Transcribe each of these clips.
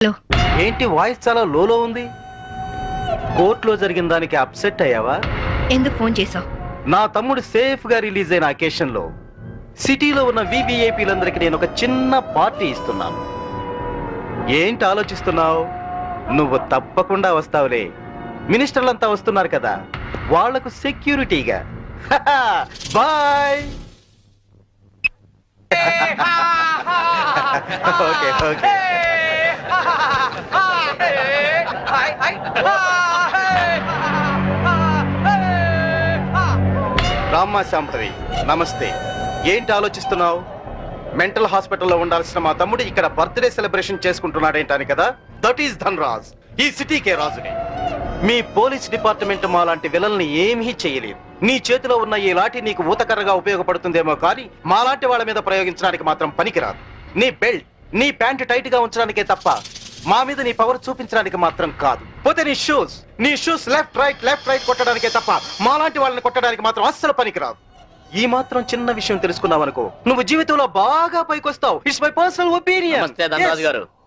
Hello. ఏంటి voice చాలా లోలో ఉంది? కోర్టులో జరిగిన దానికి అప్సెట్ అయ్యావా? ఎందుకు ఫోన్ చేసావు? నా తమ్ముడు సేఫ్ గా రిలీజ్ అయిన అకేషన్ లో సిటీలో ఉన్న వివిఐపీలందరికీ నేను ఒక చిన్న పార్టీ ఇస్తున్నాను. ఏంటి ఆలోచిస్తున్నావు? నువ్వు తప్పకుండా వస్తావులే. మినిస్టర్లంతా వస్తున్నారు కదా, వాళ్లకు సెక్యూరిటీగా. బాయ్. Okay okay. రామ్మా శాంపవి, నమస్తే. ఏంటి ఆలోచిస్తున్నావు? మెంటల్ హాస్పిటల్లో ఉండాల్సిన మా తమ్ముడు ఇక్కడ బర్త్డే సెలబ్రేషన్ చేసుకుంటున్నాడేంటని కదా. దట్ ఈస్ ధన్రాజ్, ఈ సిటీకే రాజుని. మీ పోలీస్ డిపార్ట్మెంట్ మా లాంటి విలన్ని ఏమీ చేయలేదు. నీ చేతిలో ఉన్న ఈ లాఠీ నీకు ఊతకర్రగా ఉపయోగపడుతుందేమో కానీ మాలాంటి వాళ్ళ మీద ప్రయోగించడానికి మాత్రం పనికిరాదు. నీ బెల్ట్, నీ ప్యాంట్ టైట్ గా ఉంచడానికే తప్ప మా మీద నీ పవర్ చూపించడానికి మాత్రం కాదు. పోతే నీ షూస్ లెఫ్ట్ రైట్ కొట్టడానికే తప్ప మాలాంటి వాళ్ళని కొట్టడానికి మాత్రం అస్సలు పనికిరాదు. ఈ మాత్రం చిన్న విషయం తెలుసుకున్నావనుకో, నువ్వు జీవితంలో బాగా పైకొస్తావు. It's my personal opinion.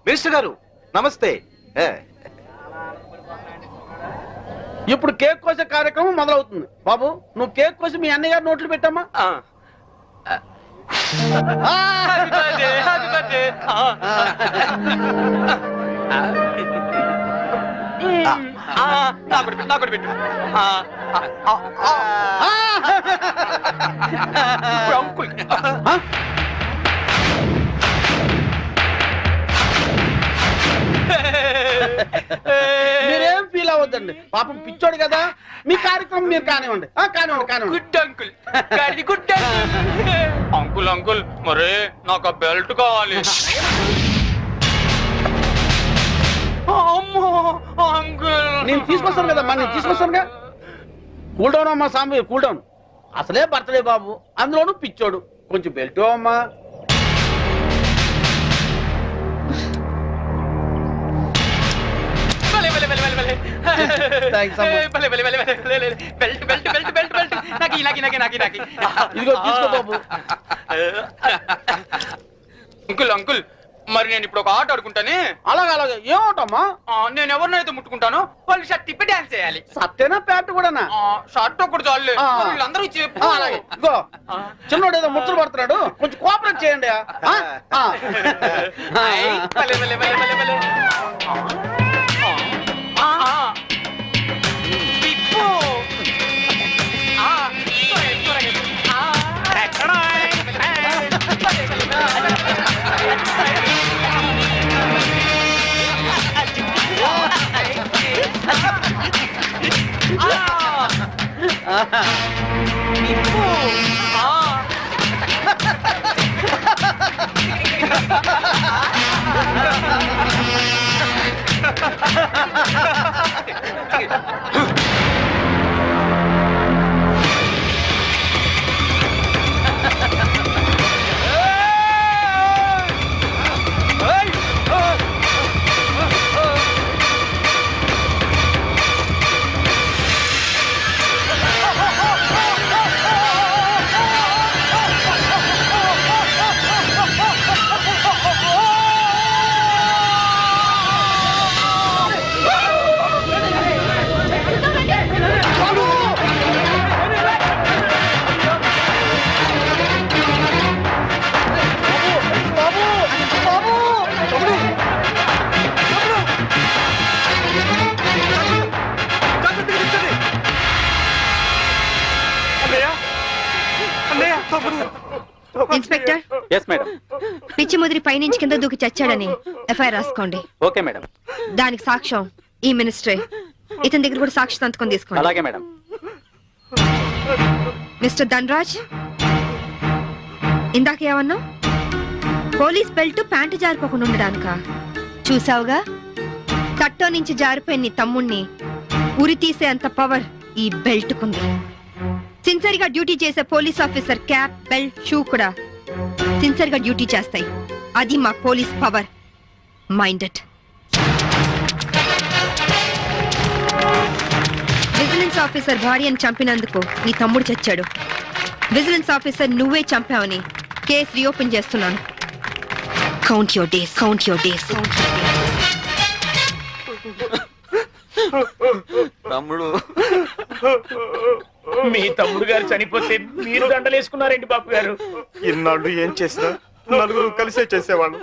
Minister గారు నమస్తే. ఇప్పుడు కేక్ కోసే కార్యక్రమం మొదలవుతుంది. బాబు, నువ్వు కేక్ కోసి మీ అన్నయ్య గారు నోట్లు పెట్టమ్మా. మీరేం ఫీల్ అవ్వద్దండి, పాపం పిచ్చోడు కదా. మీ కార్యక్రమం మీరు కానివ్వండి. Good uncle, good uncle. Uncle మరే నాకు ఆ బెల్ట్ కావాలి. అమ్మో అంకుల్, నేను తీసుకొస్తాను కదమ్మా, నేను తీసుకొస్తానుగా. కూల్ డౌన్ అమ్మా సాంబి, కూల్ డౌన్. అసలే బర్త్డే బాబు, అందులోనూ పిచ్చోడు. కొంచెం బెల్ట్ అమ్మా. ఇదిగో తీసుకో బాబు. అంకుల్ అంకుల్, మరి నేను ఇప్పుడు ఒక ఆట ఆడుకుంటానే. అలాగే ఏమవుతామా? నేను ఎవరినైతే ముట్టుకుంటాను వాళ్ళు షర్ట్ తిప్పి డాన్స్ చేయాలి. సత్తేనా ప్యాంట్ కూడానా? షర్ట్ ఒకటి చాలు, వీళ్ళందరూ చెప్పు. అలాగే. ఇగో చిన్నోడు ఏదో ముచ్చలు పడుతున్నాడు, కొంచెం కోఆపరేట్ చేయండి. ఇన్స్పెక్టర్. Yes madam. పిచ్చి ముదిరి పైనుంచి కింద దూకి చచ్చాడని ఎఫ్ఐఆర్ రాసుకోండి. Okay madam. దానికి సాక్ష్యం ఈ మినిస్టరే. ఇతని దగ్గర కూడా సాక్షి సంతకం తీసుకోండి. అలాగే మేడం. మిస్టర్ ధన్రాజ్, ఇందాక ఏమన్నా? పోలీస్ బెల్ట్ ప్యాంటు జారిపోకుండా ఉండడానికా? చూసావుగా, తట్టో నుంచి జారిపోయిన నీ తమ్ముణ్ణి ఉరి తీసే అంత పవర్ ఈ బెల్ట్ కుంది. సిన్సియర్ గా డ్యూటీ చేసే police officer cap, belt, shoe కూడా సిన్సియర్ గా డ్యూటీ చేస్తాయి. అది మా police power. Minded. Vigilance officer భార్యను చంపినందుకు నీ తమ్ముడు చచ్చాడు. విజిలెన్స్ ఆఫీసర్ నువ్వే చంపావని కేసు రీఓపెన్ చేస్తున్నాను. Count your days, count your days. తమ్ముడు మీ తమ్ముడు గారు చనిపోతే మీరు దండలేసుకున్నారేంటి బాబు గారు? ఇన్నాళ్ళు ఏం చేసినా నలుగురు కలిసే చేసేవాళ్ళు.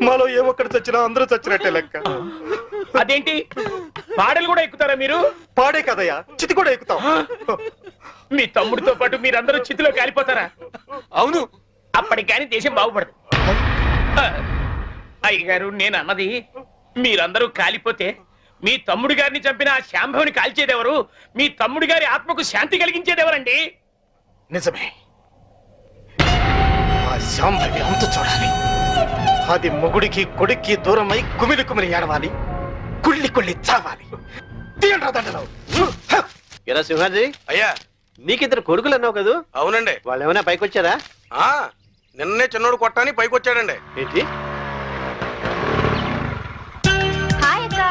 మాలో ఏ ఒక్కడు చచ్చినా అందరూ చచ్చినట్టే లెక్క. అదేంటి పాడలు కూడా ఎక్కుతారా మీరు? పాడే కదయ్యా, చితి కూడా ఎక్కుతాం. మీ తమ్ముడితో పాటు మీరందరూ చితిలో కాలిపోతారా? అవును. అప్పటికి కానీ దేశం బాగుపడదు. అయ్యగారు, నేను అన్నది మీరందరూ కాలిపోతే మీ తమ్ముడు గారిని చంపిన ఆ శాంభవిని కాల్చేదెవరు? మీ తమ్ముడు గారి ఆత్మకు శాంతి కలిగించేదెవరండి? నిజమే, ఆ శాంభవి అంతు చూడాలి. అది మొగుడికి కొడుక్కి దూరమై కుమిలి కుమిలి ఏడవాలి, కుళ్ళి కుళ్ళి చావాలి. తీయండ్రా దండలు. ఎరా సింహాజీ, అయ్యా. నీకిద్దరు కొడుకులు అన్నావు కదా, అవునండి. వాళ్ళు ఏమైనా పైకి వచ్చారా? ఆ నిన్నే చిన్నోడు కొట్టాని పైకి వచ్చాడండి. ఏంటి? హాయ్ అక్క,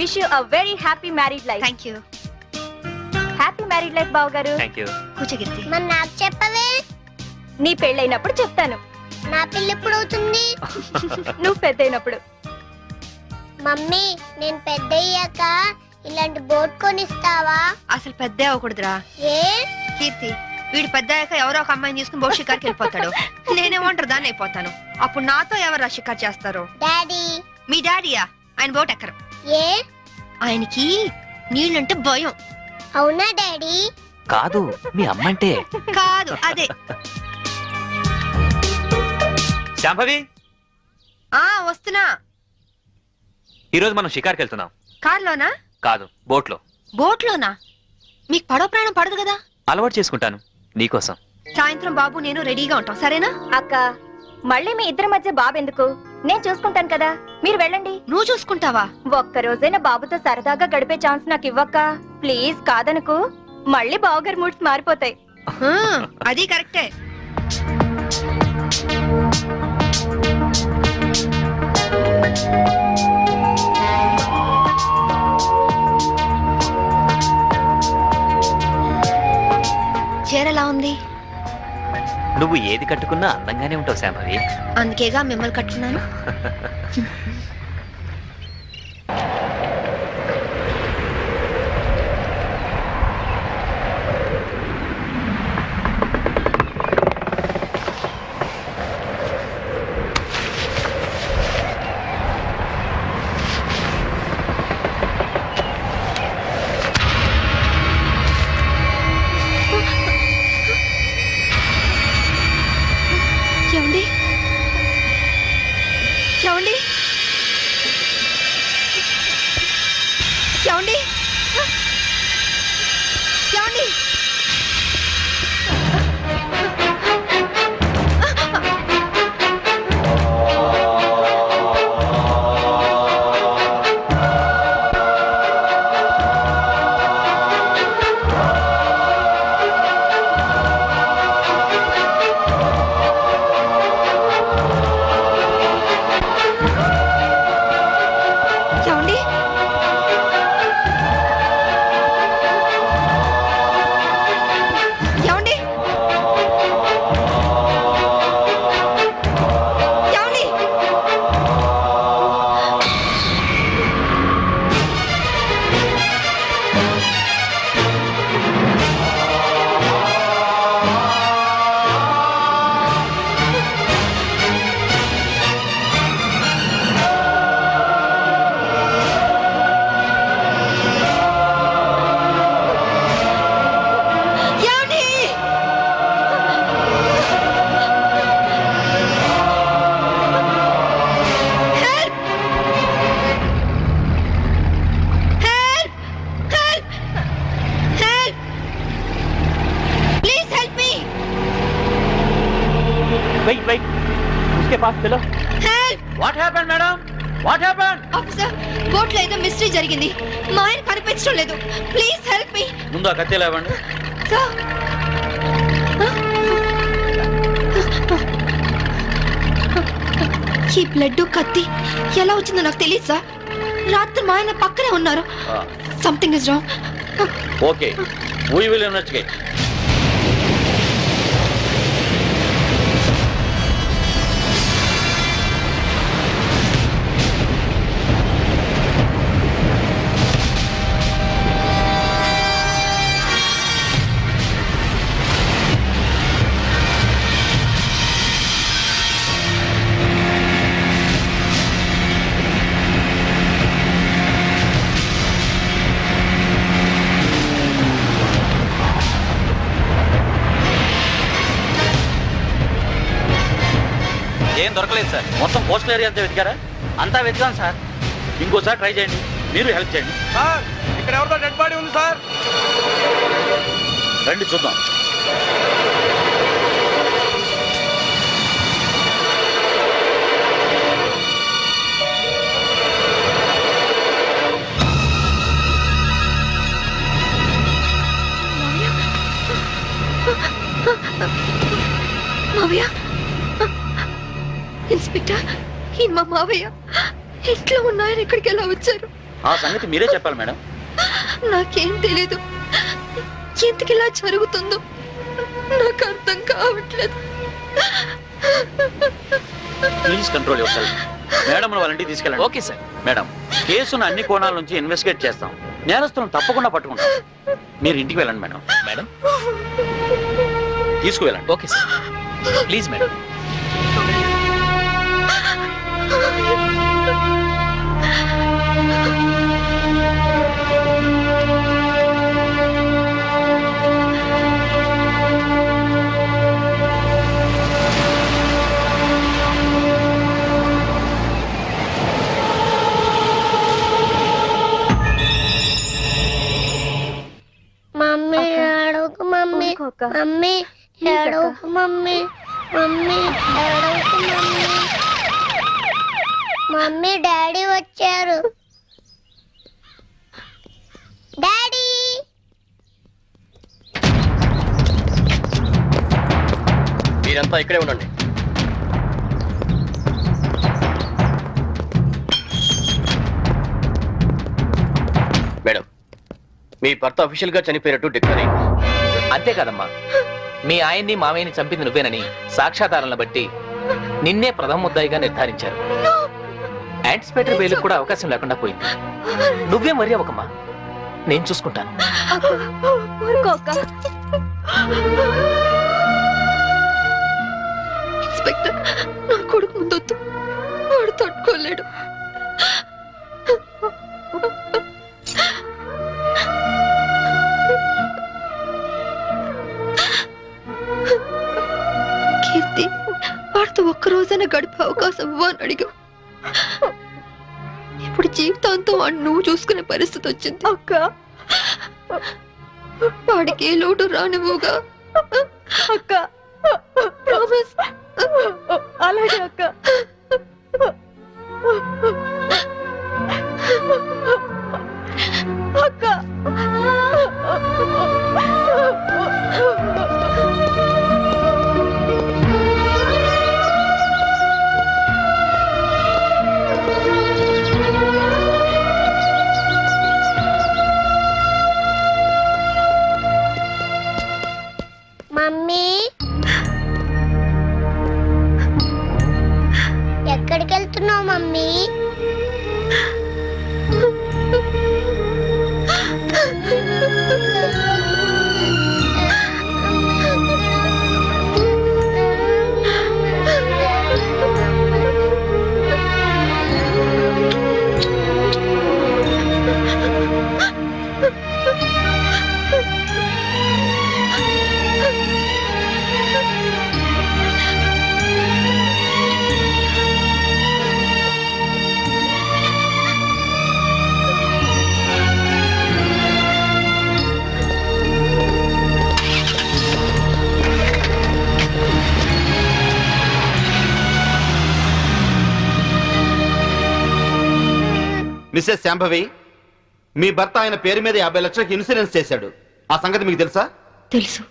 wish you a very happy married life. Thank you. Happy married life బావ గారు. Thank you. కూర్చోగిర్తి. మరి నాకు చెప్పవే, నీ పెళ్ళైనప్పుడు చెప్తాను, నా పిల్ల ఎప్పుడు అవుతుంది? నువ్వు పెద్దయినప్పుడు. మమ్మీ, నేను పెద్ద అయ్యాక ఇలాంటి బోట్ కొనిస్తావా? అసలు పెద్ద అవ్వకూడదురా ఏ? కీర్తి. వీడు పెద్ద అయ్యాక ఎవరో ఒక అమ్మాయిని తీసుకుని బోట్ షికార్కి వెళ్ళిపోతాడు. నేనేమంటారు దాన్ని అయిపోతాను. అప్పుడు నాతో ఎవరు షికార్ చేస్తారు? డాడీ. మీ డాడీయా? ఆయన బోట్ ఎక్కరు. ఏ? ఆయనకి నీళ్ళంటే భయం. అవునా డాడీ? కాదు, మీ అమ్మంటే. కాదు, అదే. శాంభవి, వస్తున్నా. ఈరోజు మనం షికార్కి వెళ్తున్నాం. కార్లోనా? కాదు, బోట్లో. బోట్లోనా? మీకు పడవ ప్రాణం పడదు కదా. అలవాటు చేసుకుంటాను నీకోసం. సాయంత్రం బాబు నేను రెడీగా ఉంటాం, సరేనా? అక్క, మళ్ళీ మీ ఇద్దరి మధ్య బాబు ఎందుకు? నేను చూసుకుంటాను కదా, మీరు వెళ్ళండి. నువ్వు చూసుకుంటావా? ఒక్క రోజైనా బాబుతో సరదాగా గడిపే ఛాన్స్ నాకు ఇవ్వక్క ప్లీజ్. కాదనుకు, మళ్ళీ బావగారి మూడ్స్ మారిపోతాయి. అది కరెక్టే. చీరలా ఉంది. నువ్వు ఏది కట్టుకున్నా అందంగానే ఉంటావు శాంభవి. అందుకేగా మిమ్మల్ని కట్టుకున్నాను. ఏమండి? ఏమండి? ఏమండి? ఏమండి? ఏమండి? ఏమండి? ఏమండి? ఏమండి? Help! Help! Help! Help! Please help me. Wait wait, उसके पास चलो. Help! What happened madam? What happened? Officer, బోట్లో ఏదో మిస్టరీ జరిగింది. మా ఆయన కనిపించడం లేదు. Please help me. ముందు ఆ కత్తి లేవండి. సార్, ఈ బ్లడ్ కత్తి ఎలా వచ్చిందో నాకు తెలియదు సార్. రాత్రి మా ఆయన పక్కనే ఉన్నారు. Something is wrong. Okay, we will investigate. ఏం దొరకలేదు సార్. మొత్తం కోస్టల్ ఏరియా అంతా వెతికారా? అంతా వెతికాం సార్. ఇంకోసారి ట్రై చేయండి, మీరు హెల్ప్ చేయండి. సార్ ఇక్కడ ఎవరితో డెడ్ బాడీ ఉంది సార్. రండి చూద్దాం. మావయ్య, ఇన్స్పెక్టర్, ఈయన మా మావయ్య. ఇంట్లో ఉన్నాయని ఇక్కడికి ఎలా వచ్చారు? ఆ సంగతి మీరే చెప్పాలి మేడం. నాకేం తెలీదు. ఎందుకు ఇలా జరుగుతుందో నాకు అర్థం కావట్లేదు. Please control your self. Madam వాళ్ళ ఇంటికి తీసుకెళ్ళండి. Okay sir. మేడం, కేసును అన్ని కోణాల నుంచి ఇన్వెస్టిగేట్ చేస్తాం. నేరస్తులను తప్పకుండా పట్టుకుంటాం. మీరు ఇంటికి వెళ్ళండి మేడం. మేడం తీసుకువెళ్ళండి. Okay sir. Please madam. Mummy ఏడవకు మమ్మీ. మమ్మీ ఏడవకు మమ్మీ. మమ్మీ ఏడవకు మమ్మీ. మమ్మీ డాడీ వచ్చారు. డాడీ మీరంతా ఇక్కడే ఉండండి. మేడం, మీ భర్త అఫీషియల్ గా చనిపోయినట్టు డిక్లేర్ అయింది. అంతే కదమ్మా, మీ ఆయన్ని మామయ్యని చంపింది నువ్వేనని సాక్ష్యాధారాలను బట్టి నిన్నే ప్రథమ ముద్దాయిగా నిర్ధారించారు. యాంటిసిపేటరీ బెయిల్ కూడా అవకాశం లేకుండా పోయింది. నువ్వే మరీ అవకమ్మా, నేను చూసుకుంటాను. ఇన్స్పెక్టర్, నా కొడుకు ముందొద్దు, వాడు తట్టుకోలేడు. కీర్తి, వాడితో ఒక్కరోజైనా గడిపే అవకాశం ఇవ్వని అడిగా. ఇప్పుడు జీవితాంతం వాడిని నువ్వు చూసుకునే పరిస్థితి వచ్చింది. అక్క, వాడికి ఏ లోటు రానివ్వుగా. అక్క, ప్రామిస్. అలాగే అక్క. అక్క, మమ్మీ ఎక్కడికి వెళ్తున్నావు మమ్మీ? మిస్సెస్ శాంభవి, మీ భర్త ఆయన పేరు మీద 50 లక్షలకు ఇన్సూరెన్స్ చేశాడు. ఆ సంగతి మీకు తెలుసా? తెలుసు.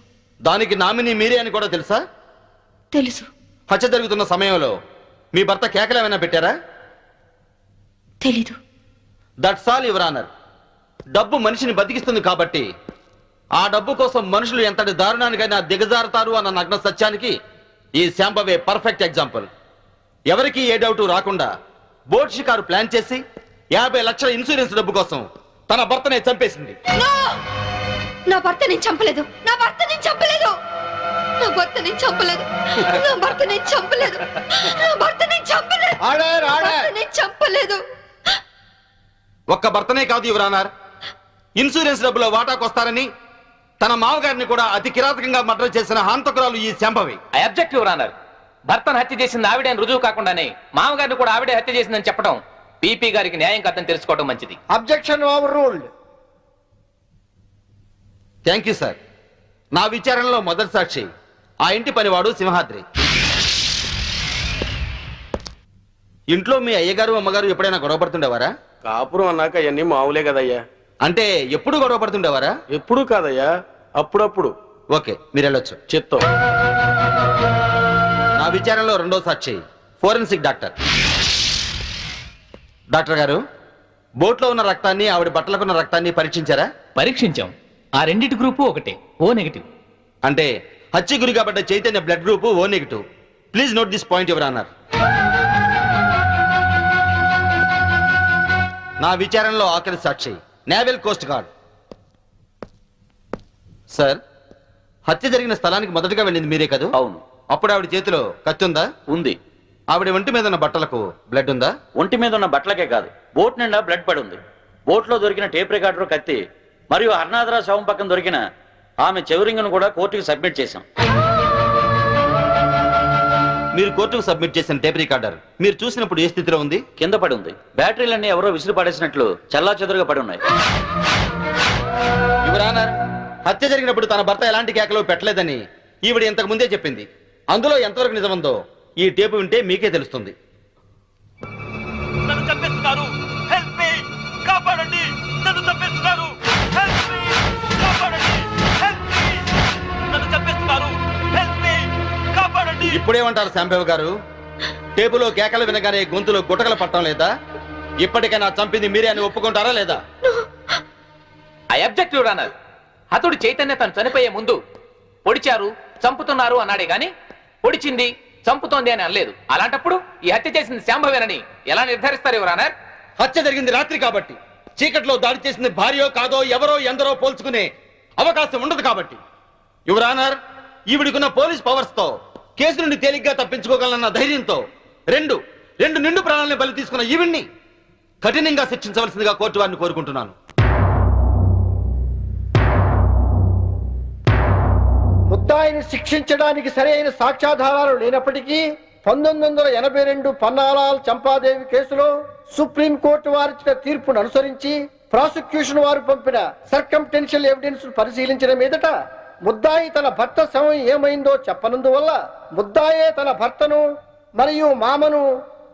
దానికి నామినీ మీరే అని కూడా తెలుసా? తెలుసు. హత్య జరుగుతున్న సమయంలో మీ భర్త కేకలు ఏమైనా పెట్టారా? తెలీదు. That's all your honour. డబ్బు మనిషిని బతికిస్తుంది కాబట్టి ఆ డబ్బు కోసం మనుషులు ఎంతటి దారుణానికైనా దిగజారుతారు అన్న నగ్న సత్యానికి ఈ శాంభవే పర్ఫెక్ట్ ఎగ్జాంపుల్. ఎవరికి ఏ డౌట్ రాకుండా బోట్ షికారు ప్లాన్ చేసి 50 లక్షల ఇన్సూరెన్స్ డబ్బు కోసం తన భర్తనే చంపేసింది. నా భర్త నేను చంపలేదు. నా భర్త నేను చంపలేదు. నా భర్త నేను చంపలేదు. నా భర్త నేను చంపలేదు. నా భర్త నేను చంపలేదు. Order, order. నేను చంపలేదు. ఒక్క భర్తనే కాదు యువర్ ఆనర్, ఇన్సూరెన్స్ డబ్బులో వాటాకొస్తారని తన మామగారిని కూడా అతి కిరాతకంగా మర్డర్ చేసిన హంతకురాలు ఈ Shambhavi. I object your honour. భర్తను హత్య చేసింది ఆవిడే అని రుజువు కాకుండానే మామగారిని కూడా ఆవిడే హత్య చేసిందని చెప్పడం పీపీ గారికి న్యాయం కాదని తెలుసుకోవడం మంచిది. Objection over ruled. Thank you sir. నా విచారణలో మొదటి సాక్షి ఆ ఇంటి పనివాడు సింహాద్రి. ఇంట్లో మీ అయ్యగారు అమ్మగారు ఎప్పుడైనా గొడవ పడుతుండేవారా? కాపురం అన్నాక అవన్నీ మామూలే కదయ్యా. అంటే ఎప్పుడు గొడవ పడుతుండేవారా? ఎప్పుడు కాదయ్యా, అప్పుడప్పుడు. ఓకే, మీరు వెళ్ళొచ్చు. చిత్తం. నా విచారణలో రెండో సాక్షి ఫోరెన్సిక్ డాక్టర్. డాక్టర్ గారు, బోట్లో ఉన్న రక్తాన్ని ఆవిడ బట్టలకున్న రక్తాన్ని పరీక్షించారా? పరీక్షించాం. ఆ రెండిటి గ్రూపు ఒకటే, ఓ నెగిటివ్. అంటే హత్య గురి కాబట్ట Chaitanya blood group O negative. Please note this point your honour. నా విచారణలో ఆఖరి సాక్షి నేవల్ కోస్ట్ గార్డ్. సార్, హత్య జరిగిన స్థలానికి మొదటగా వెళ్ళింది మీరే కదా? అవును. అప్పుడు ఆవిడ చేతిలో కత్తి ఉందా? ఉంది. ఆవిడ ఒంటి మీద ఉన్న బట్టలకు బ్లడ్ ఉందా? ఒంటి మీద ఉన్న బట్టలకే కాదు, బోట్ నిండా బ్లడ్ పడి ఉంది. బోట్ లో దొరికిన టేప్ రికార్డర్, కత్తి మరియు హర్నాథరా శవం పక్కన దొరికిన ఆమె చెవురింగ్ను కూడా కోర్టుకు సబ్మిట్ చేశాం. మీరు కోర్టుకు సబ్మిట్ చేసిన టేప్ రికార్డర్ మీరు చూసినప్పుడు ఏ స్థితిలో ఉంది? కింద పడి ఉంది. బ్యాటరీలన్నీ ఎవరో విసిరి పడేసినట్లు చల్లా చెదురుగా పడి ఉన్నాయి. యువర్ ఆనర్, హత్య జరిగినప్పుడు తన భర్త ఎలాంటి కేకలు పెట్టలేదని ఈవిడ ఇంతకు ముందే చెప్పింది. అందులో ఎంతవరకు నిజముందో ఈ టేపు వింటే మీకే తెలుస్తుంది. నన్ను చంపేస్తున్నారు, హెల్ప్ మీ, కాపాడండి, నన్ను చంపేస్తున్నారు, హెల్ప్ మీ, కాపాడండి, హెల్ప్ మీ, నన్ను చంపేస్తున్నారు, హెల్ప్ మీ, కాపాడండి. ఇప్పుడేమంటారు శాంబేవ్ గారు? టేపులో కేకలు వినగానే గొంతులో గుటకలు పట్టడం లేదా? ఇప్పటికైనా చంపింది మీరే అని ఒప్పుకుంటారా లేదా? I object your honour. హతుడు చైతన్య తను చనిపోయే ముందు పొడిచారు, చంపుతున్నారు అన్నాడే గాని పొడిచింది, చంపుతోంది అని అనలేదు. అలాంటప్పుడు ఈ హత్య చేసింది శాంభవేనని ఎలా నిర్ధారిస్తారు యువర్ ఆనర్? హత్య జరిగింది రాత్రి కాబట్టి, చీకట్లో దాడి చేసింది భార్యో కాదో ఎవరో ఎందరో పోల్చుకునే అవకాశం ఉండదు కాబట్టి. యువర్ ఆనర్, ఈవిడికున్న పోలీస్ పవర్స్ తో కేసు నుండి తేలిగ్గా తప్పించుకోగలన్న ధైర్యంతో రెండు నిండు ప్రాణాలను బలి తీసుకున్న ఈవిడ్ని కఠినంగా శిక్షించవలసిందిగా కోర్టు వారిని కోరుకుంటున్నాను. ముద్దాయిని శిక్షించడానికి సరైన సాక్ష్యాధారాలు లేనప్పటికీ 1982 పన్నాలాల్ చంపాదేవి కేసులో సుప్రీంకోర్టు వారిచ్చిన తీర్పును అనుసరించి ప్రాసిక్యూషన్ వారు పంపిన సర్కంటెన్షియల్ ఎవిడెన్స్ పరిశీలించిన మీదట ముద్దాయి తన భర్త శవం ఏమైందో చెప్పనందువల్ల ముద్దాయే తన భర్తను మరియు మామను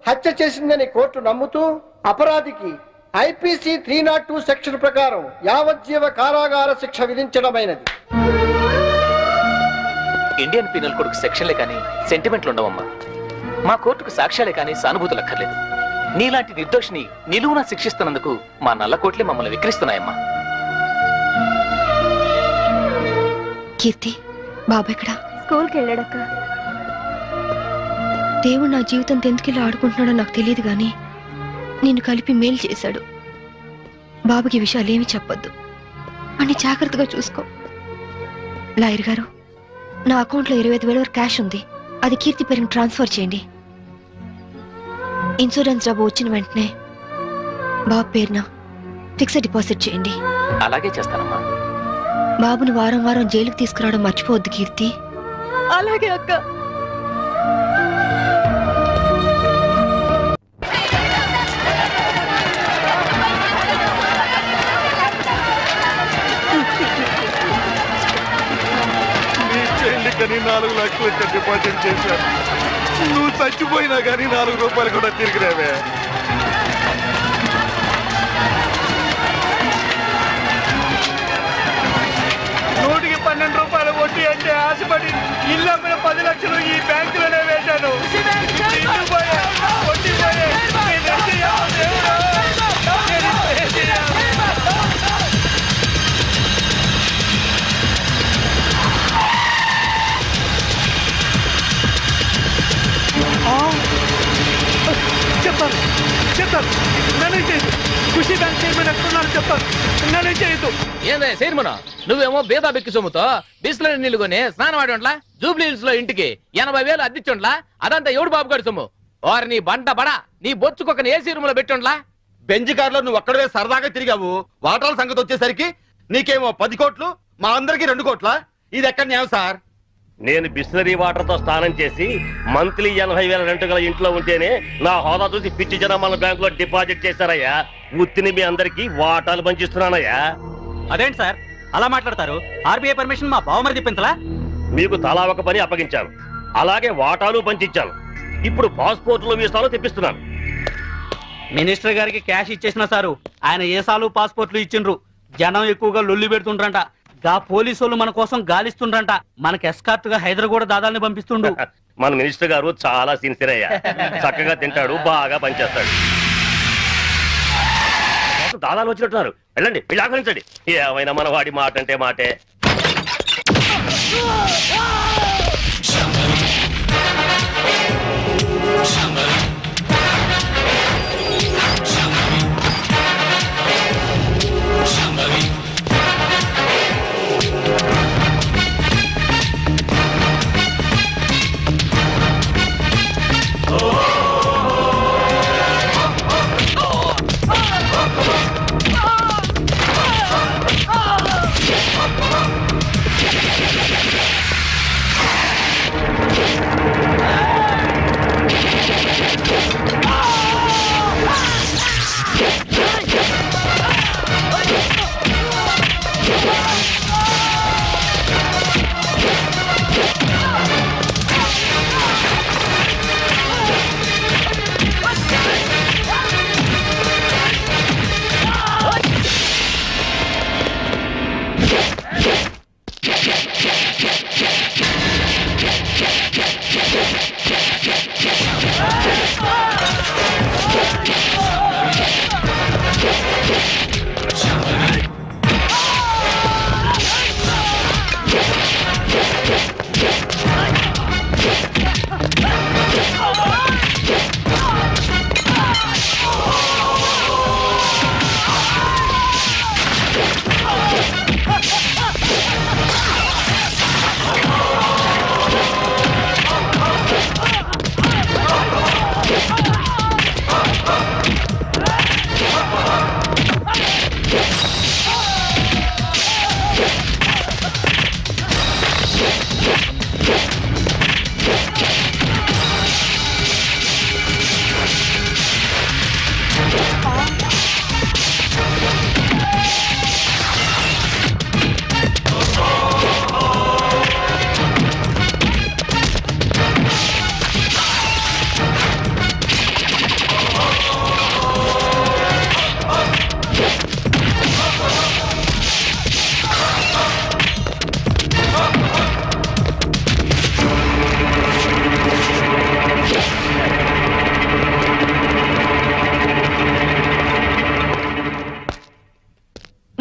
హత్య చేసిందని కోర్టు నమ్ముతూ అపరాధికి ఐపీసీ 302 సెక్షన్ ప్రకారం యావజ్జీవ కారాగార శిక్ష విధించడమైనది. ఇండియన్ పీనల్ కోడ్కు సెక్షన్లే కానీ సెంటిమెంట్లు ఉండవమ్మా. మా కోర్టుకు సాక్ష్యాలే కానీ సానుభూతులు అక్కర్లేదు. నీలాంటి నిర్దోషిని నిలువునా శిక్షిస్తున్నందుకు మా నల్ల కోట్లే మమ్మల్ని విక్రిస్తున్నాయమ్మా. కీర్తి, బాబు ఎక్కడా? స్కూల్కి వెళ్ళాడక్క. దేవుడు నా జీవితం ఎందుకెళ్ళి ఆడుకుంటున్నాడో నాకు తెలియదు గాని నిన్ను కలిపి మేలు చేశాడు. బాబుకి ఈ విషయాలు ఏమీ చెప్పొద్దు, అన్ని జాగ్రత్తగా చూసుకో. లాయర్ గారు, నా అకౌంట్లో 25,000 వరకు క్యాష్ ఉంది. అది కీర్తి పేరుని ట్రాన్స్ఫర్ చేయండి. ఇన్సూరెన్స్ డబ్బు వచ్చిన వెంటనే బాబు పేరున ఫిక్స్డ్ డిపాజిట్ చేయండి. అలాగే చేస్తానమ్మా. బాబుని వారం వారం జైలుకి తీసుకురావడం మర్చిపోవద్దు కీర్తి. అలాగే అక్క. నీ చెల్లికని 4 లక్షలు డిపాజిట్ చేశాను. నువ్వు చచ్చిపోయినా కానీ 4 రూపాయలు కూడా తిరిగి రావే. నూటికి 12 రూపాయలు వడ్డీ అంటే ఆశపడి ఇల్లు అమ్మిన 10 లక్షలు ఈ బ్యాంకులోనే వేశాను. ఇల్లు పోయే, వడ్డీ పోయే, నేను ఏం చేయాలి దేవుడా? నేను ఏం చేయాలి? చెప్తాను నన్ను చేయదు. ఖుషి బ్యాంక్ చైర్మన్ ఎక్కడున్నాను చెప్తాను. నన్ను చేయదు. ఏందే చైర్మన్, నువ్వేమో బీదా బెక్కి సొమ్ముతో బిస్లరీ నీళ్లు కొని స్నానం ఆడి జూబ్లీ హిల్స్ లో ఇంటికి 80,000 అద్దిచ్చుండ్లా. అదంతా ఎవడు బాబు గారి సొమ్ము? వారు నీ బంట బడా నీ బొచ్చుకొక ఏసీ రూమ్ లో పెట్టుండ్లా. బెంజ్ కార్లో నువ్వు ఒక్కడవే సరదాగా తిరిగావు. వాటాల సంగతి వచ్చేసరికి నీకేమో 10 కోట్లు, మా అందరికి 2 కోట్ల. ఇది ఎక్కడ న్యాయం సార్? నేను బిస్లరీ వాటర్ తో స్నానం చేసి మంత్లీ 80,000 రెంట్ గల ఇంట్లో ఉంటేనే నా హోదా చూసి పిచ్చి జనం మన బ్యాంకులో డిపాజిట్ చేశారయ్యా. ఉత్తిని మీ అందరికి వాటాలు పంచిస్తున్నానయ్యా. అదేంటి సార్ అలా మాట్లాడతారు? ఆర్బీఐ పర్మిషన్ మా బావమరిది పెంచలా? మీకు తలా ఒక పని అప్పగించాను, అలాగే వాటాలు పంచిచ్చాను. ఇప్పుడు పాస్పోర్ట్లు వీసాలు తెప్పిస్తున్నాను. మినిస్టర్ గారికి క్యాష్ ఇచ్చేసిన సారు, ఆయన ఏసాలు పాస్పోర్ట్లు ఇచ్చిండ్రు. జనం ఎక్కువగా లొల్లి పెడుతుండ్రంట. గా పోలీసు వాళ్ళు మన కోసం గాలిస్తుండ్రంట. మనకి ఎస్కార్ట్ గా హైదరాబాద్ దాదాల్ని పంపిస్తుండు. మన మినిస్టర్ గారు చాలా సిన్సియర్ అయ్యా. చక్కగా తింటాడు, బాగా పనిచేస్తాడు. దాదాలు వచ్చినట్టున్నారు, వెళ్ళండి, వెళ్ళి ఆహ్వానించండి. ఏమైనా మన వాడి మాట అంటే మాటే.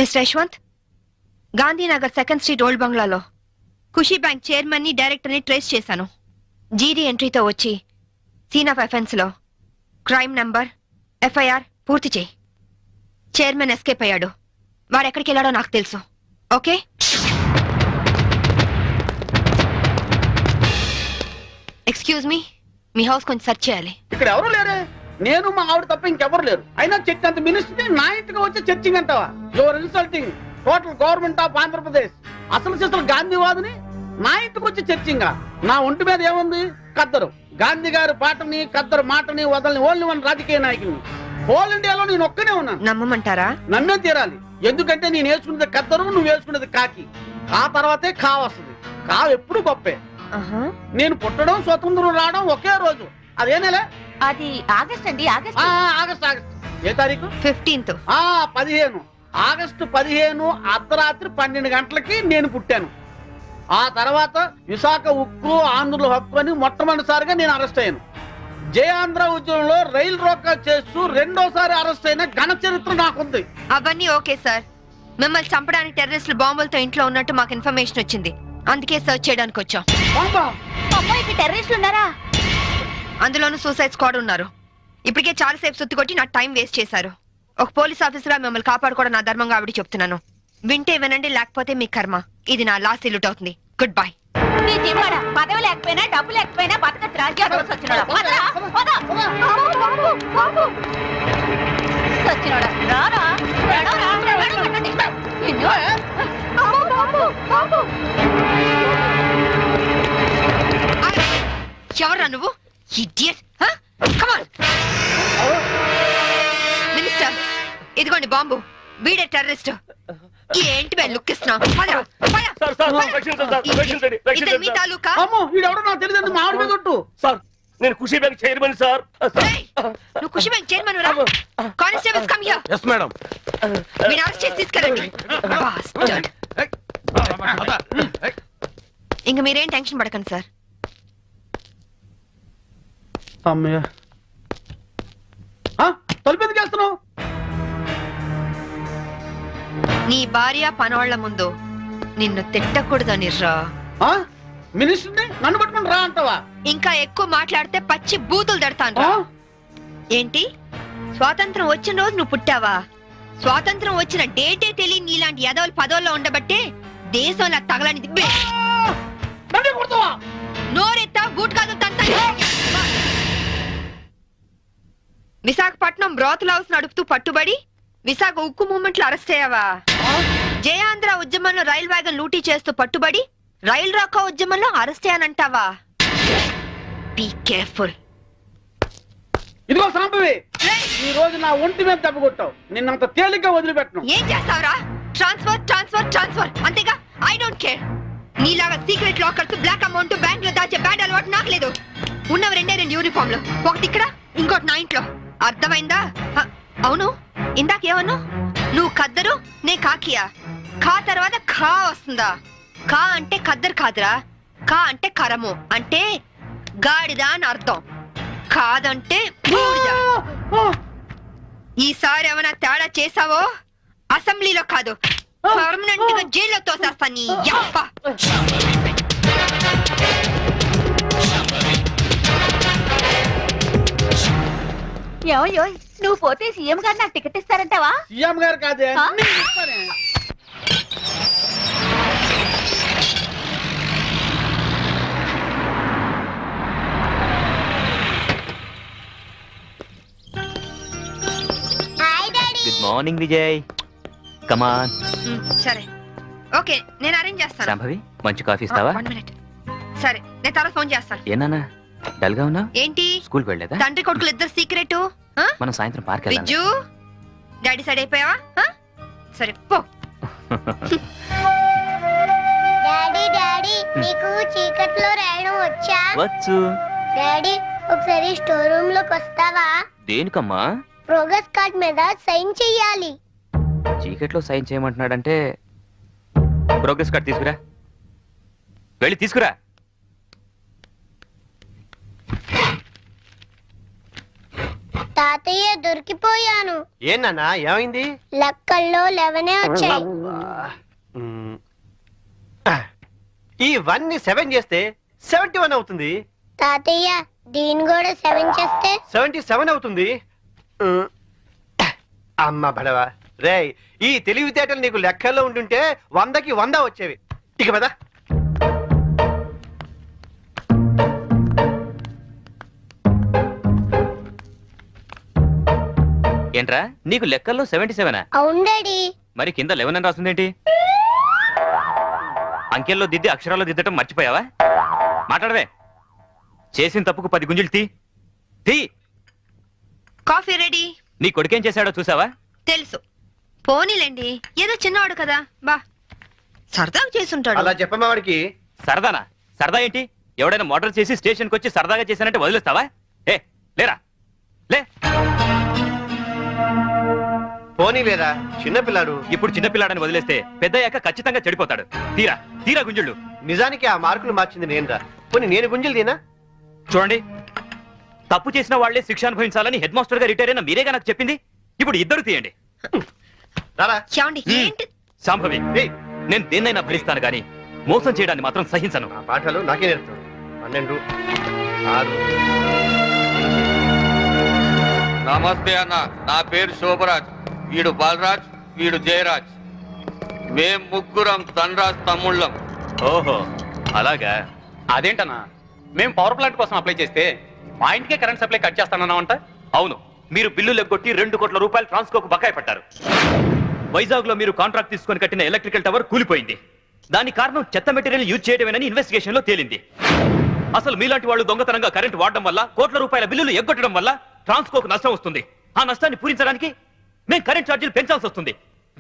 Mister Yashwant, Gandhinagar 2nd street old బంగ్లాలో ఖుషీ బ్యాంక్ చైర్మన్ ని డైరెక్టర్ ని ట్రేస్ చేశాను. జీడీ ఎంట్రీతో వచ్చి సీన్ ఆఫ్ అఫెన్స్ లో క్రైమ్ నంబర్ ఎఫ్ఐఆర్ పూర్తి చేయి. చైర్మన్ ఎస్కేప్ అయ్యాడు. వాడు ఎక్కడికి వెళ్ళాడో నాకు తెలుసు. ఓకే? ఎక్స్క్యూజ్ మీ, మీ హౌస్ కొంచెం సెర్చ్ చేయాలి. ఇక్కడ ఎవరు లేరే, నేను మా ఆవిడ తప్ప ఇంకెవరు లేరు. అయినా చర్చ్ అంత మినిస్టర్ నా ఇంటికి వచ్చి చర్చింగ్ అంటావా? Your insulting total government of Andhra Pradesh. అసలు గాంధీవాదిని నా ఇంటికి వచ్చి చర్చింగా? నా ఒంటి మీద ఏముంది? కద్దరు. గాంధీ గారి పాటని కద్దరు మాటని వదలని ఓన్లీ వన్ రాజకీయ నాయకుని. హోల్ ఇండియాలో నేను ఒక్కనే ఉన్నాను. నమ్మమంటారా? నమ్మే తీరాలి. ఎందుకంటే నేను వేసుకున్నది కద్దరు, నువ్వు వేసుకున్నది కాకి. ఆ తర్వాతే కా వస్తుంది. కా ఎప్పుడు గొప్పే. నేను పుట్టడం, స్వతంత్రం రావడం ఒకే రోజు. అదే నెల? అది ఆగస్ట్ అండి. ఆగస్ట్. ఆగస్ట్. ఏ తారీఖు? 15th. 15. ఆగస్టు 15 అర్ధరాత్రి 12 గంటలకి నేను పుట్టాను. ఆ తర్వాత విశాఖ ఉక్కు, ఆంధ్రుల హక్కు అని మొట్టమొదటిసారిగా నేను అరెస్ట్ అయ్యాను. జయాంధ్ర ఉద్యమంలో రైలు రోకా చేస్తూ రెండోసారి అరెస్ట్ అయిన ఘన చరిత్ర నాకుంది. అవన్నీ ఓకే సార్. మిమ్మల్ని చంపడానికి టెర్రరిస్టులు బాంబులతో ఇంట్లో ఉన్నట్టు మాకు ఇన్ఫర్మేషన్ వచ్చింది. అందుకే సర్చ్ చేయడానికి వచ్చాం. అమ్మాయికి టెర్రరిస్టులు ఉన్నారా? అందులోనూ సూసైడ్ స్క్వాడ్ ఉన్నారు. ఇప్పటికే చాలాసేపు సుత్తి కొట్టి నా టైం వేస్ట్ చేశారు. ఒక పోలీస్ ఆఫీసర్ గా మిమ్మల్ని కాపాడుకోవడం నా ధర్మంగా ఆవిడ చెప్తున్నాను. వింటే వినండి, లేకపోతే మీ కర్మ. ఇది నా లాస్ట్ ఇల్లుట్ అవుతుంది. Good bye. నీ జిమ్మడా పదవి లేకపోయినా డబ్బు లేకపోయినా బతకచ్చు. రాజ్యాలు సచ్చినోడా సచ్చినోడా రారా. ఎవరా నువ్వు ఇడియట్ కమాన్ మినిస్టర్ ఇదిగోండి బాంబు వీడే టెర్రరిస్ట్ ఏంటి బే లుక్ ఇస్తున్నావు మీ తాలూకా అమ్మో వీడెవడో నాకు తెలియదు మామిడి మీద కొట్టు సార్ నేను ఖుషీ బ్యాంక్ చైర్మన్ సార్ ఏయ్, నువ్వు ఖుషి బ్యాంక్ చైర్మన్ రా constables come here yes madam. మీరు అరెస్ట్ చేసి తీసుకెళ్ళండి Bastard. ఇంక మీరేం టెన్షన్ పడకండి సార్ అమ్మయ్య తలుపు ఎందుకు వేస్తున్నావు నీ భార్య పనవాళ్ల ముందు నిన్ను తిట్టకూడదని రా మినిస్టర్ని నన్ను పట్టుకుని రా అంటావా ఇంకా ఎక్కువ మాట్లాడితే పచ్చి బూతులు తిడతాను రా ఏంటి స్వాతంత్రం వచ్చిన రోజు నువ్వు పుట్టావా స్వాతంత్రం వచ్చిన డేటే తెలియని నీలాంటి యదవులు పదవుల్లో ఉండబట్టే దేశంలో తగలనిది బే. నన్ను కొడతావా నోరెత్తా బూట్ కాదు తంత విశాఖపట్నం బ్రోతల్ హౌస్ నడుపుతూ పట్టుబడి విశాఖ ఉక్కు మూమెంట్ లో అరెస్ట్ అయ్యావా జయాంధ్ర ఉద్యమంలో రైల్ వ్యాగన్ లూటీ చేస్తూ పట్టుబడి రైల్ రాకా ఉద్యమంలో అరెస్ట్ అయ్యానంటావా బీ కేర్ఫుల్ ఇదిగో సాంబవి ఈ రోజు నా ఒంటి మీద దెబ్బ కొట్టావు నిన్నంత తేలిగ్గా వదిలిపెట్టను ఏం చేస్తావురా ట్రాన్స్ఫర్ ట్రాన్స్ఫర్ ట్రాన్స్ఫర్ అంతేగా ఐ డోంట్ కేర్ నీలాగా secret lockers black amount bank లో దాచే బ్యాడ్ అలవాటు నాకు లేదు ఉన్నవి రెండే 2 యూనిఫామ్లు ఒకటి ఇక్కడ ఇంకోటి నా ఇంట్లో అర్థమైందా అవును ఇందాకేమన్నా నువ్వు కద్దరు నే కాకియా ఖా తర్వాత ఖా వస్తుందా ఖా అంటే ఖద్దరు కాదురా ఖా అంటే కరము అంటే గాడిద అని అర్థం కాదంటే బూడిద ఈసారి ఏమైనా తేడా చేసావో అసెంబ్లీలో కాదు పర్మనెంట్ గా జైల్లో తోసేస్తా నీ యప్ప ఏమయ్యో నువ్వు పోతే సీఎం గారు నాకు టికెట్ ఇస్తారంటావా సీఎం గారు కాదే ఆ? నేను ఇస్తానే. Hi daddy. Good morning Vijay come on సరే ఓకే నేను అరేంజ్ చేస్తాను శాంభవి మంచి కాఫీ ఇస్తావా 1 minute సరే నేను తర్వాత ఫోన్ చేస్తాను ఏనా డల్ గా ఉన్నా ఏంటి స్కూల్ కి వెళ్ళలేదా తండ్రి కొడుకులు ఇద్దరు సీక్రెట్ మనం సాయంత్రం పార్క్ వెళ్దాం విజ్జు డాడీ సైడ్ అయిపోయావా సరే పో డాడీ డాడీ నీకు చీకట్లో రాయడం వచ్చా? వచ్చు డాడీ ఒకసారి స్టోర్ రూమ్ లోకి వస్తావా? దేనికమ్మా ప్రోగ్రెస్ కార్డ్ మీద సైన్ చెయ్యాలి. చీకట్లో సైన్ చేయమంటున్నాడంటే ప్రోగ్రెస్ కార్డ్ తీసుకురా వెళ్ళి తీసుకురా తాతయ్య దొరికిపోయాను. ఏనా ఏమైంది? లెక్కల్లో 11 వచ్చాయి. ఇవన్నీ 7 చేస్తే 71 అవుతుంది. తాతయ్య దీని కూడా 7 చేస్తే 77 అవుతుంది. అమ్మ బడవా రేయ్, ఈ తెలివితేటలు నీకు లెక్కల్లో ఉంటుంటే 100కి 100 వచ్చేవి. ఇక పద. ఏంట్రా నీకు లెక్కల్లో 77 అవును డాడీ. మరి కింద 11 అని రాస్తుందేంటి అంకెల్లో దిద్ది అక్షరాల్లో దిద్దటం మర్చిపోయావా మాట్లాడవే చేసిన తప్పుకు 10 గుంజులు తీ కాఫీ రెడీ నీ కొడుకేం చేశాడో చూసావా తెలుసు పోనీలేండి ఏదో చిన్నవాడు కదా బా సరదాగా చేసుంటాడు అలా చెప్పమ్మా వాడికి. సరదానా సరదా ఏంటి ఎవడైనా మోటార్ చేసి స్టేషన్కి వచ్చి సరదాగా చేశానంటే వదిలేస్తావా ఏ లేరా లే పోనీ లేదా చిన్నపిల్లాడు. ఇప్పుడు చిన్నపిల్లాడని వదిలేస్తే పెద్దయ్యాక ఖచ్చితంగా చెడిపోతాడు తీరా తీరా గుంజుళ్ళు నిజానికి ఆ మార్కులు మార్చింది నేనురా. పోనీ నేను గుంజలు తీనా? చూడండి తప్పు చేసిన వాళ్లే శిక్ష అనుభవించాలని హెడ్ మాస్టర్ గా రిటైర్ అయిన మీరేగా నాకు చెప్పింది ఇప్పుడు ఇద్దరు తీయండి రారా. ఏమండి ఏంటి శాంభవి ఏయ్, నేను దేన్నైనా భరిస్తాను గాని మోసం చేయడాన్ని మాత్రం సహించను ఆ పాఠాలు నాకే నేర్పుతాను. 12, 6. నమస్తే అన్న, నా పేరు శోభరాజ్, వీడు బాలరాజ్, వీడు జయరాజ్. మేం ముగ్గురం ధనరాజ్ తమ్ముళ్ళం. ఓహో అలాగా అదేంటన్నా మేము పవర్ ప్లాంట్ కోసం అప్లై చేస్తే మా ఇంటికే కరెంట్ సప్లై కట్ చేస్తానన్నావంట. అవును మీరు బిల్లు ఎగ్గొట్టి 2 కోట్ల రూపాయలు ట్రాన్స్కోకు బకాయి పట్టారు వైజాగ్ లో మీరు కాంట్రాక్ట్ తీసుకొని కట్టిన ఎలక్ట్రికల్ టవర్ కూలిపోయింది దాని కారణం చెత్త మెటీరియల్ యూజ్ చేయడమేనని ఇన్వెస్టిగేషన్ లో తేలింది అసలు మీలాంటి వాళ్ళు దొంగతనంగా కరెంట్ వాడడం వల్ల కోట్ల రూపాయల బిల్లులు ఎగ్గొట్టడం వల్ల ట్రాన్స్కోకు నష్టం వస్తుంది. ఆ నష్టాన్ని పూరించడానికి మేము కరెంట్ ఛార్జీలు పెంచాల్సి వస్తుంది.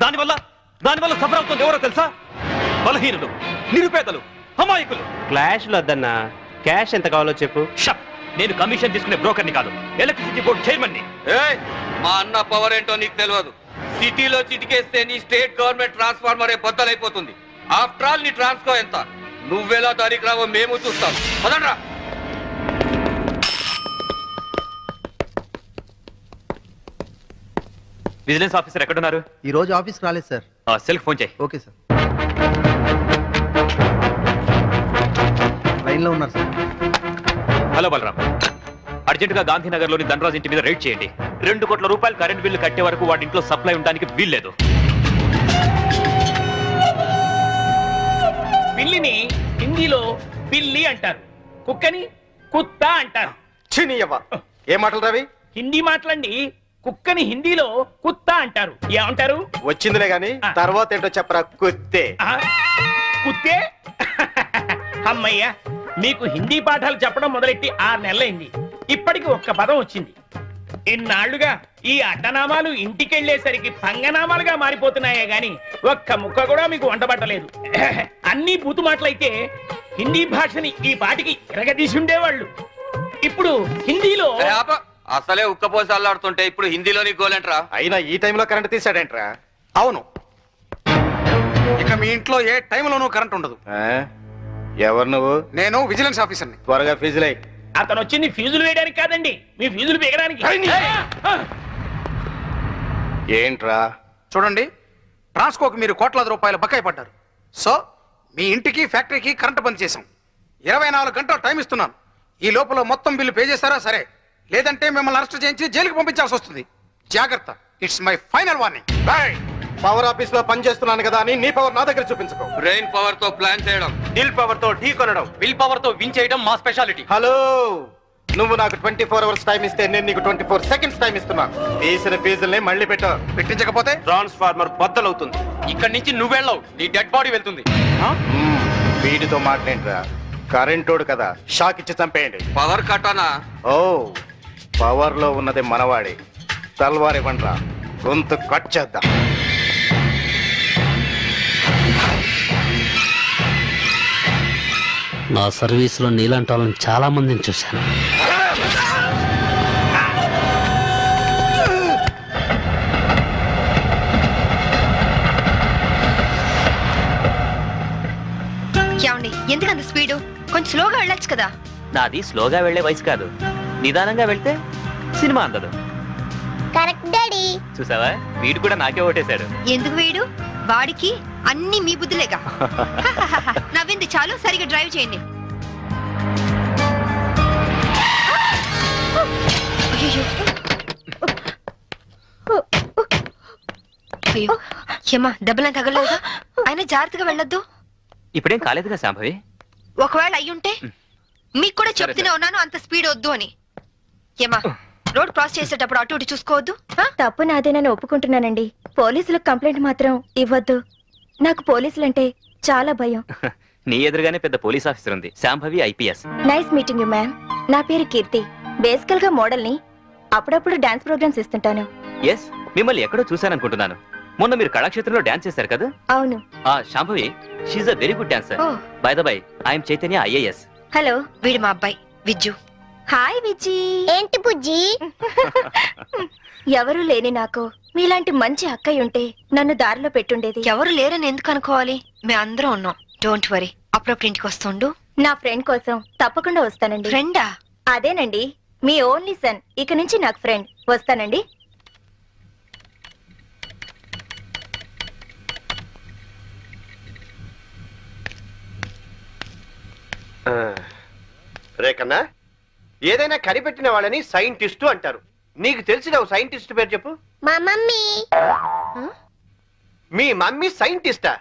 దానివల్ల సఫర్ అవుతుంది ఎవరో తెలుసా? బలహీనులు, నిరుపేదలు, అమాయకులు. క్లాష్ వద్దన్నా, క్యాష్ ఎంత కావాలో చెప్పు. షప్! నేను కమిషన్ తీసుకునే బ్రోకర్ని కాదు, ఎలక్ట్రిసిటీ బోర్డు చైర్మన్ని. మా అన్న పవర్ ఏంటో నీకు తెలియదు. సిటీలో చిటికేస్తే నీ స్టేట్ గవర్నమెంట్ ట్రాన్స్ఫార్మరే బద్దలైపోతుంది. ఆఫ్టర్ ఆల్ నీ ట్రాన్స్కో ఎంత? నువ్వెలా తారీఖు రావో మేము చూస్తాం. పదండ్రా. విజిలెన్స్ ఆఫీసర్ ఎక్కడున్నారు? ఈ రోజు ఆఫీస్కి రాలేదు సార్. సెల్కి ఫోన్ చేయి. Okay sir. లైన్లో ఉన్నారు సార్. హలో బలరాం, అర్జెంటుగా గాంధీనగర్ లోని ధనరాజ్ ఇంటి మీద రైడ్ చేయండి. 2 కోట్ల రూపాయలు కరెంట్ బిల్లు కట్టే వరకు వాడి ఇంట్లో సప్లై ఉండడానికి వీల్లేదు. పిల్లిని హిందీలో పిల్లి అంటారు, కుక్కని కుత్తా అంటారు. చినియవ్వ, ఏ మాటలు రవి? హిందీ మాటలండి. కుక్కని హిందీలో కుత్తా అంటారు. ఏమంటారు? వచ్చిందిలే గాని తర్వాత ఏంటో చెప్పరా కుత్తే. కుత్తే? అమ్మయ్యా, మీకు హిందీ పాఠాలు చెప్పడం మొదలెట్టి 6 నెలలైంది. ఇప్పటికి ఒక్క పదం వచ్చింది. ఇన్నాళ్లుగా ఈ అడ్డనామాలు ఇంటికెళ్లేసరికి పంగనామాలుగా మారిపోతున్నాయే గాని ఒక్క ముక్క కూడా మీకు వంటబట్టలేదు. అన్ని బూతు మాటలైతే హిందీ భాషని ఈ పాటికి ఎరగదీసి ఉండేవాళ్ళు. ఇప్పుడు హిందీలో అసలే ఉక్కపోసి అల్లాడుతుంటే ఇప్పుడు హిందీలోని గోలేంట్రా? అయినా ఈ టైంలో కరెంట్ తీసాడేంట్రా? అవును, ఇక మీ ఇంట్లో ఏ టైంలోనూ కరెంట్ ఉండదు. ఎవరు నువ్వు? నేను విజిలెన్స్ ఆఫీసర్ని. త్వరగా ఫీజులై. అతను వచ్చింది ఫీజులు వేయడానికి కాదండి, మీ ఫీజులు పీకడానికి. ఏంట్రా? చూడండి, ట్రాన్స్కోకి మీరు కోట్లాది రూపాయలు బకాయి పడ్డారు. సో మీ ఇంటికి ఫ్యాక్టరీకి కరెంట్ బంద్ చేశాం. 24 గంటలు టైం ఇస్తున్నాను. ఈ లోపల మొత్తం బిల్లు పే చేస్తారా సరే, లేదంటే మిమ్మల్ని అరెస్ట్ చేయించి జైలుకి పంపించాల్సి వస్తుంది. జాగ్రత్త, it's my final warning. Power office లో పని చేస్తున్నాను కదా అని నీ పవర్ నా దగ్గర చూపించుకో. బ్రెయిన్ పవర్ తో ప్లాన్ చేయడం, దిల్ పవర్ తో ఢీ కొనడం, విల్ పవర్ తో విన్ చేయడం మా స్పెషాలిటీ. హలో, నువ్వు నాకు 24 అవర్స్ టైం ఇస్తే నేను నీకు 24 సెకండ్స్ టైం ఇస్తున్నాను. తీసిన ఫీజుల్ని మళ్ళీ పెట్టించకపోతే ట్రాన్స్ఫార్మర్ బద్దలవుతుంది. ఇక్కడి నుంచి నువ్వు వెళ్ళవు, నీ డెడ్ బాడీ వెళ్తుంది. వీడితో మాట్లాడరా, కరెంటోడు కదా, షాక్ ఇచ్చి చంపేయండి. పవర్ కట్టానా? ఓ, పవర్ లో ఉన్నది మనవాడే. తల్వార్ ఇవ్వండిరా, గొంతు కట్ చేద్దాం. నా సర్వీసులో నీలాంటి వాళ్ళని చాలా మందిని చూశాను. ఏమండి, ఎందుకు అంత స్పీడు? కొంచెం స్లోగా వెళ్ళొచ్చు కదా. నాది స్లోగా వెళ్లే వయసు కాదు, నిదానంగా వెళ్తే సినిమా అందదు. Correct daddy. చూసావా, వీడు కూడా నాకే ఓటేశాడు. ఎందుకు వీడు? వాడికి అన్ని మీ బుద్ధులేగా. నవ్వింది చాలు, సరిగా డ్రైవ్ చేయండి. అయ్యో అయ్యో, ఏమా దెబ్బలేం తగలేదా? అయినా జాగ్రత్తగా వెళ్ళొద్దు. ఇప్పుడేం కాలేదుగా శాంభవి. ఒకవేళ అయ్యుంటే మీకు కూడా చెప్తూనే ఉన్నాను అంత స్పీడ్ వద్దు అని. ఏమా, రోడ్ క్రాస్ చేసేటప్పుడు అటు ఇటు చూసుకోవద్దు. తప్పు నాదేనని ఒప్పుకుంటున్నానండి. పోలీసులకు కంప్లైంట్ మాత్రం ఇవ్వద్దు. నాకు పోలీసులంటే చాలా భయం. నీ ఎదురుగానే పెద్ద పోలీస్ ఆఫీసర్ ఉంది, Shambhavi IPS. Nice meeting you ma'am. నా పేరు కీర్తి. బేసికల్ గా మోడల్ ని. అప్పుడప్పుడు డాన్స్ ప్రోగ్రామ్స్ ఇస్తుంటాను. ఎస్, మిమ్మల్ని ఎక్కడో చూశాననుకుంటున్నాను. మొన్న మీరు కళాక్షేత్రంలో డాన్స్ చేశారు కదా? అవును. Shambhavi, she a very good dancer. By the by, I'm Chaitanya IAS. Hello, వీడు మా అబ్బాయి విజ్జు. హాయ్ విజ్జి. ఏంటి బుజ్జి? ఎవరూ లేని నాకు మీలాంటి మంచి అక్కయ్య ఉంటే నన్ను దారిలో పెట్టుండేది. ఎవరు లేరని ఎందుకు అనుకోవాలి? మేము అందరం ఉన్నాం. Don't worry. అప్పుడప్పుడు ఇంటికి వస్తుండు. నా ఫ్రెండ్ కోసం తప్పకుండా వస్తానండి. ఫ్రెండా? అదేనండి, మీ ఓన్లీ సన్. ఇక నుంచి నాకు ఫ్రెండ్. వస్తానండి. రేకన్నా, ఏదైనా కనిపెట్టిన వాళ్ళని సైంటిస్టు అంటారు. నీకు తెలిసిన సైంటిస్ట్ పేరు చెప్పు. మా మమ్మీ. మీ మమ్మీ సైంటిస్టా?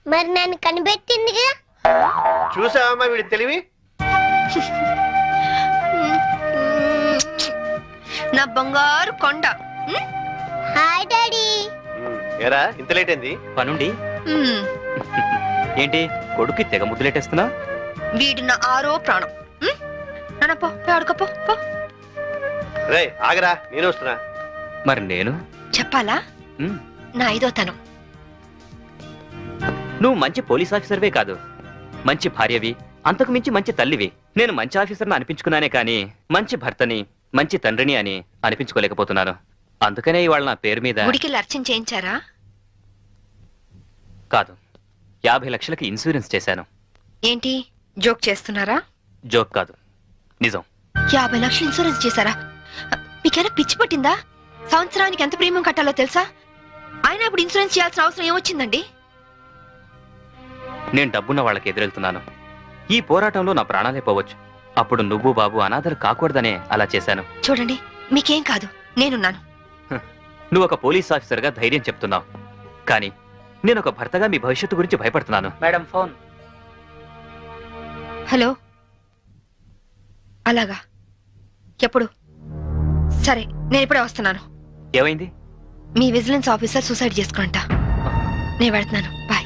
మరి నన్ను కనిపెట్టిందిగా. చూసావమ్మా వీడి తెలివి. నా బంగారు కొండ. Hi daddy. ఏరా, ఇంత లేట్ అయింది? పనుండి. ఏంటి కొడుక్కి తెగ ముద్దులెట్టేస్తున్నా? వీడు నా ఆరో ప్రాణం. నాన్న పో ఆడుకోపో పో. రే ఆగరా, నేను వస్తున్నా. మరి నేను చెప్పాలా? ఉమ్, నా 5వ తనం. నువ్వు మంచి పోలీస్ ఆఫీసర్వే కాదు, మంచి భార్యవి, అంతకు మించి మంచి తల్లివి. నేను మంచి ఆఫీసర్ని అనిపించుకున్నానే కానీ మంచి భర్తని, మంచి తండ్రిని అని అనిపించుకోలేకపోతున్నాను. అందుకనే ఇవాళ నా పేరు మీద గుడికి అర్చన చేయించారా? కాదు, 50 లక్షలకి ఇన్సూరెన్స్ చేశాను. ఏంటి జోక్ చేస్తున్నారా? జోక్ కాదు, నిజం. 50 లక్షలు ఇన్సూరెన్స్ చేశారా? మీకేనా పిచ్చి పట్టిందా? సంవత్సరానికి ఎంత ప్రీమియం కట్టాలో తెలుసా? ఆయన ఇప్పుడు ఇన్సూరెన్స్ చేయాల్సిన అవసరం ఏమొచ్చిందండి? నేను డబ్బున్న వాళ్ళకి ఎదురెళ్తున్నాను. ఈ పోరాటంలో నా ప్రాణాలే పోవచ్చు. అప్పుడు నువ్వు బాబు అనాథలు కాకూడదనే అలా చేశాను. చూడండి, మీకేం కాదు, నేనున్నాను. నువ్వు ఒక పోలీస్ ఆఫీసర్గా ధైర్యం చెప్తున్నావు, కానీ నేను ఒక భర్తగా మీ భవిష్యత్తు గురించి భయపడుతున్నాను. Madam phone. హలో, అలాగా? ఎప్పుడు? సరే, నేను ఇప్పుడే వస్తున్నాను. ఏమైంది? మీ విజిలెన్స్ ఆఫీసర్ సూసైడ్ చేసుకునంట. నేను వెళ్తున్నాను, బాయ్.